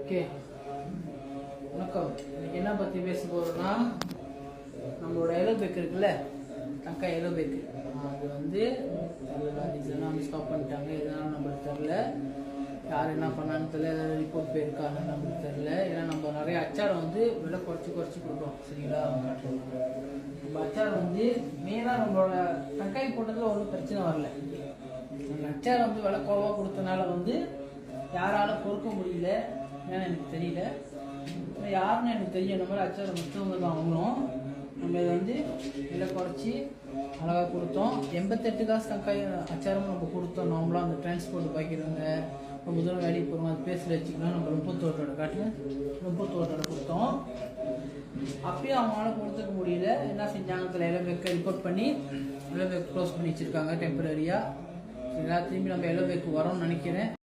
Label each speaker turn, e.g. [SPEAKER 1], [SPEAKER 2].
[SPEAKER 1] Okay, வணக்கம். இன்னைக்கு என்ன பற்றி பேச போகிறோம்னா, நம்மளோட எலோ பேக் இருக்குல்ல, தக்கா எலோ பேக், அது வந்து இதெல்லாம் ஸ்டாப் பண்ணிட்டாங்க. எதனால நம்மளுக்கு தெரில, யார் என்ன பண்ணான்னு தெரியல, ஏதாவது ரிப்போர்ட் போயிருக்கான்னு நம்மளுக்கு தெரில. ஏன்னா நம்ம நிறைய அச்சாரம் வந்து விலை குறைச்சி கொடுக்குறோம், சரிங்களா? நம்ம அச்சாரம் வந்து மெயினாக நம்மளோட தக்காளி போட்டதில் ஒன்றும் பிரச்சனை வரல. அந்த அச்சாரம் வந்து விலை குறைவாக கொடுத்தனால வந்து யாராலும் பொறுக்க முடியல, ஏன்னா எனக்கு தெரியல. யாருன்னு எனக்கு தெரியும். இந்த மாதிரி அச்சாரம் மற்றவங்க தான் வாங்கணும். நம்ம இதை வந்து விலை குறைச்சி அழகாக கொடுத்தோம். 88 காசு தக்காளி அச்சாரமும் நம்ம கொடுத்தோம். நார்மலாக அந்த டிரான்ஸ்போர்ட் பாய்க்கிறவங்க ரொம்ப தூரம் வேலைக்கு போகிறோம், அது பேசில் வச்சுக்கலாம். நம்ம 38 காட்டு 38 கொடுத்தோம். அப்பயும் அவங்களால கொடுத்துக்க முடியல. என்ன செஞ்சாங்க தெரியல, எலோ பேக்கை ரிப்போர்ட் பண்ணி எலோ பேக் க்ளோஸ் பண்ணி வச்சுருக்காங்க டெம்பரரியாக. சரிங்களா? திரும்பி நம்ம எலோ பேக்கு வரோம்னு நினைக்கிறேன்.